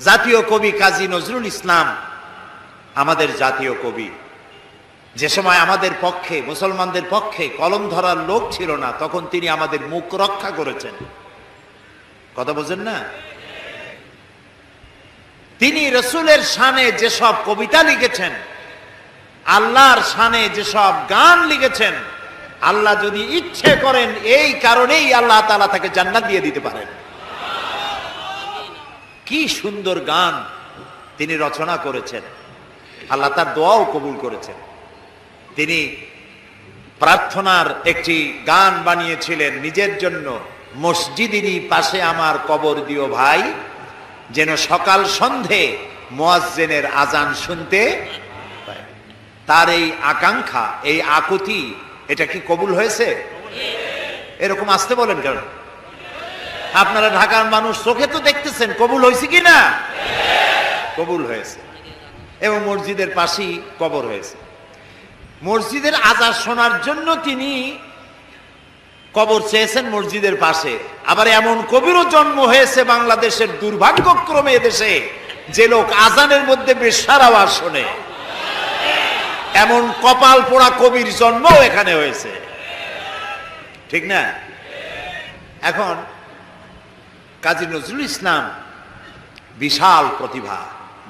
জাতীয় কবি কাজী নজরুল ইসলাম আমাদের জাতীয় কবি। যে সময় আমাদের পক্ষে, মুসলমানদের পক্ষে কলম ধরার লোক ছিল না, তখন তিনি আমাদের মুখ রক্ষা করেছেন। কথা বোঝেন না? তিনি রসুলের শানে যেসব কবিতা লিখেছেন, আল্লাহর শানে যেসব গান লিখেছেন, আল্লাহ যদি ইচ্ছে করেন এই কারণেই আল্লাহ তাআলা তাকে জান্নাত দিয়ে দিতে পারেন। কি সুন্দর গান তিনি রচনা করেছেন, আল্লাহ তার দোয়াও কবুল করেছেন। তিনি প্রার্থনার একটি গান বানিয়েছিলেন নিজের জন্য, মসজিদেরই পাশে আমার কবর দিও ভাই, যেন সকাল সন্ধে মুয়াজ্জিনের আজান শুনতে পাই। তার এই আকাঙ্ক্ষা, এই আকুতি, এটা কি কবুল হয়েছে? এরকম আসতে বলেন কেন? আপনারা ঢাকার মানুষ, চোখে তো দেখতেছেন, কবুল হয়েছে কি না? কবুল হয়েছে। এবং মসজিদের পাশেই কবর হয়েছে। মসজিদের আজান শোনার জন্য তিনি কবর চেয়েছেন মসজিদের পাশে। আবার এমন কবিরও জন্ম হয়েছে বাংলাদেশের, দুর্ভাগ্যক্রমে এদেশে, যে লোক আজানের মধ্যে বেশ্যার আওয়াজ শোনে। এমন কপাল পোড়া কবির জন্মও এখানে হয়েছে, ঠিক না? এখন কাজী নজরুল ইসলাম বিশাল প্রতিভা,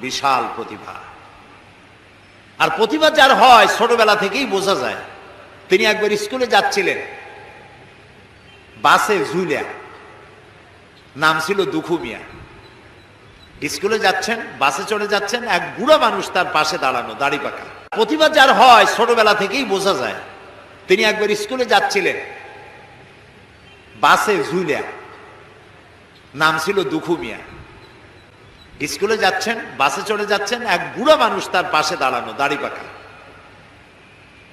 বিশাল প্রতিভা। আর প্রতিভা যার হয় ছোটবেলা থেকেই বোঝা যায়। তিনি একবার স্কুলে যাচ্ছিলেন, বাসে ঝুলিয়া, নাম ছিল দুখু মিয়া। স্কুলে যাচ্ছেন, বাসে চড়ে যাচ্ছেন, এক বুড়া মানুষ তার পাশে দাঁড়ানো, দাড়ি পাকা। প্রতিভা যার হয় ছোটবেলা থেকেই বোঝা যায়। তিনি একবার স্কুলে যাচ্ছিলেন, বাসে ঝুলিয়া, নাম ছিল দুখু মিয়া। স্কুলে যাচ্ছেন, বাসে চড়ে যাচ্ছেন, এক বুড়া মানুষ তার পাশে দাঁড়ানো, দাড়ি পাকা।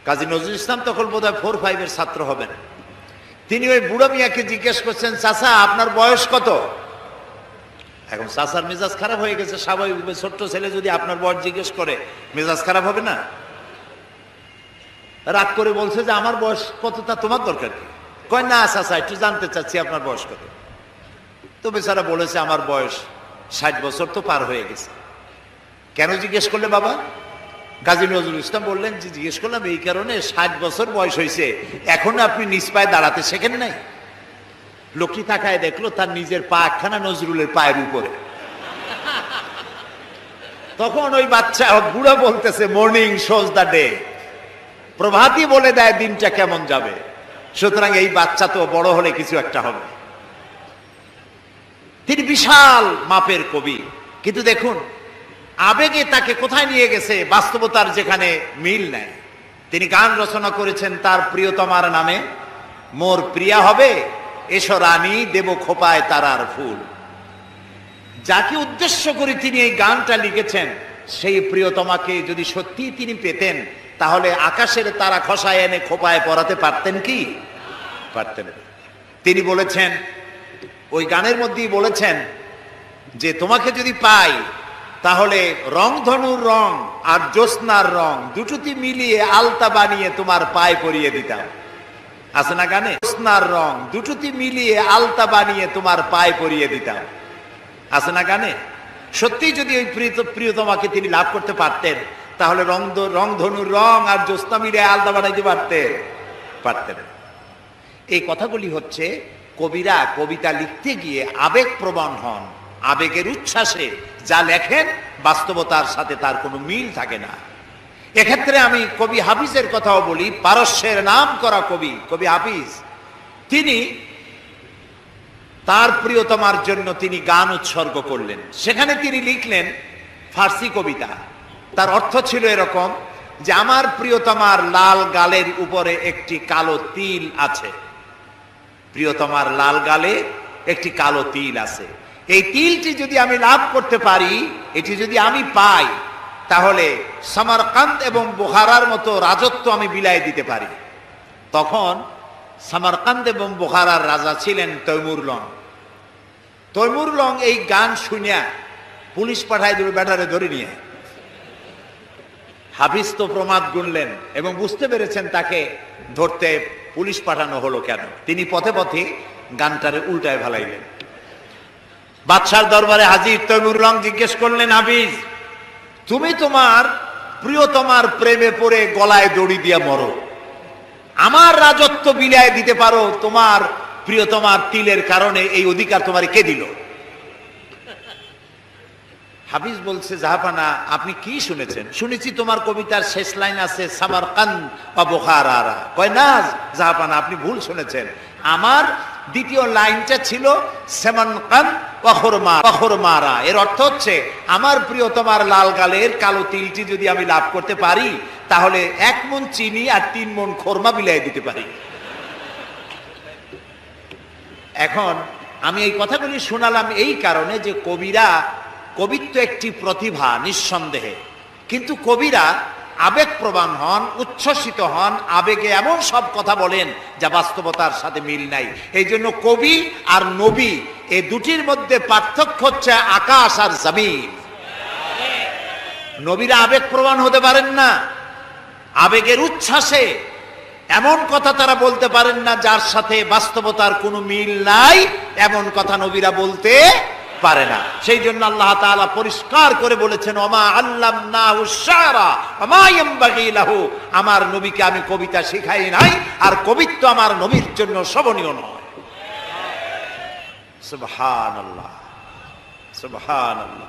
কাজী নজরুল ইসলাম তখন বোধহয় 4-5 ছাত্র হবেন। তিনি ওই বুড়া মিয়াকে জিজ্ঞেস করছেন, চাচা আপনার বয়স কত? এখন চাচার মেজাজ খারাপ হয়ে গেছে, স্বাভাবিক। ছোট্ট ছেলে যদি আপনার বয়স জিজ্ঞেস করে, মেজাজ খারাপ হবে না? রাগ করে বলছে যে আমার বয়স কত, তা তোমার দরকার কি? কয় না চাচা, একটু জানতে চাচ্ছি আপনার বয়স কত। তো বেচারা বলেছে আমার বয়স 60 বছর তো পার হয়ে গেছে। কেন জিজ্ঞেস করলে বাবা? কাজী নজরুল ইসলাম বললেন যে জিজ্ঞেস করলাম এই কারণে, 60 বছর বয়স হয়েছে, এখন আপনি নিজ পায়ে দাঁড়াতে শেখেন নাই। লোকটি তাকায় দেখলো তার নিজের পা একখানা নজরুলের পায়ের উপরে। তখন ওই বাচ্চা বুড়া বলতেছে, মর্নিং শোজ দ্য ডে, প্রভাতই বলে দেয় দিনটা কেমন যাবে। সুতরাং এই বাচ্চা তো বড় হলে কিছু একটা হবে। তিনি বিশাল মাপের কবি, কিন্তু দেখুন আবেগে তাকে কোথায় নিয়ে গেছে, বাস্তবতার যেখানে মিল নেয়। তিনি গান রচনা করেছেন তার প্রিয়তমার নামে, মোর প্রিয়া হবে এসো রানী, দেব খোপায় তারার ফুল। যাকে উদ্দেশ্য করে তিনি এই গানটা লিখেছেন, সেই প্রিয়তমাকে যদি সত্যি তিনি পেতেন, তাহলে আকাশের তারা খসায় এনে খোপায় পরাতে পারতেন কি? পারতেন। তিনি বলেছেন, ওই গানের মধ্যেই বলেছেন যে তোমাকে যদি পাই তাহলে রংধনুর রং আর জ্যোৎস্নার রং দুটোতে মিলিয়ে আলতা বানিয়ে তোমার পায়ে পরিয়ে দিতাম। আছে না গানে? জ্যোৎস্নার রং দুটোতে মিলিয়ে আলতা বানিয়ে তোমার পায়ে পরিয়ে দিতাম। আছে না গানে? সত্যি যদি ওই প্রিয়তমাকে তিনি লাভ করতে পারতেন, তাহলে রংধনুর রং আর জ্যোৎস্না মিলিয়ে আলতা বানাইতে পারতেন। এই কথাগুলি হচ্ছে কবিরা কবিতা লিখতে গিয়ে আবেগ প্রবণ হন, আবেগের উচ্ছ্বাসে যা লেখেন বাস্তবতার সাথে তার কোনো মিল থাকে না। এক্ষেত্রে আমি কবি হাফিজের কথাও বলি, পারস্যের নাম করা কবি, কবি হাফিজ। তিনি তার প্রিয়তমার জন্য তিনি গান উৎসর্গ করলেন। সেখানে তিনি লিখলেন ফার্সি কবিতা। তার অর্থ ছিল এরকম যে আমার প্রিয়তমার লাল গালের উপরে একটি কালো তিল আছে। প্রিয়তমার লাল গালে একটি কালো তিল আছে। এই তিলটি যদি আমি লাভ করতে পারি, এটি যদি আমি পাই, তাহলে সামারকান্দ এবং বুখারার মতো রাজত্ব আমি বিলাই দিতে পারি। তখন সামারকান্দ এবং বুখারার রাজা ছিলেন তৈমুরলং। তৈমুরলং এই গান শুনিয়া পুলিশ পাঠায় দিল, ব্যাটারে ধরে নিয়ে। হাফিজ তো প্রমাদ গুনলেন এবং বুঝতে পেরেছেন তাকে ধরতে পুলিশ পাঠানো হলো কেন। তিনি পথে পথে গানটারে উল্টায় ভালাইলেন। বাদশার দরবারে হাজির তৈমুর রং জিজ্ঞেস করলেন, হাফিজ তুমি তোমার প্রিয়তমার প্রেমে পড়ে গলায় দড়ি দিয়া মরো, আমার রাজত্ব বিলায় দিতে পারো, তোমার প্রিয়তমার তিলের কারণে এই অধিকার তোমার কে দিল? হাফিজ বলছে, জাহাপানা আপনি কি শুনেছেন? শুনেছি তোমার কবিতার শেষ লাইন আছে সামারকান্দ বা বুখারা। কয় না জাহাপানা, আপনি ভুল শুনেছেন। আমার দ্বিতীয় লাইনটা ছিল সেমানকান্দ ওয়া খুরমারা। এর অর্থ হচ্ছে আমার প্রিয়তমার লাল গালের কালো তিলটি যদি আমি লাভ করতে পারি, তাহলে 1 মণ চিনি আর 3 মণ খোরমা বিলাই দিতে পারি। এখন আমি এই কথাগুলি শোনালাম এই কারণে যে কবিত্ব একটি প্রতিভা নিঃসন্দেহে, কিন্তু কবিরা আবেগপ্রবণ হন, উচ্ছ্বসিত হন, আবেগে এমন সব কথা বলেন যা বাস্তবতার সাথে মিল নাই। এই জন্য কবি আর নবী এই দুটির মধ্যে পার্থক্য হচ্ছে আকাশ আর জমিন। নবীরা আবেগপ্রবণ হতে পারেন না, আবেগের উচ্ছ্বাসে এমন কথা তারা বলতে পারেন না যার সাথে বাস্তবতার কোনো মিল নাই, এমন কথা নবীরা বলতে পারে না। সেই জন্য আল্লাহ তাআলা পরিষ্কার করে বলেছেন, ওমা আল্লামনাহু শায়রা ওমা ইয়ামবাগি লাহু, আমার নবীকে আমি কবিতা শেখাই নাই, আর কবিত্ব আমার নবীর জন্য শোভনীয় নয়। সুবহানাল্লাহ, সুবহানাল্লাহ।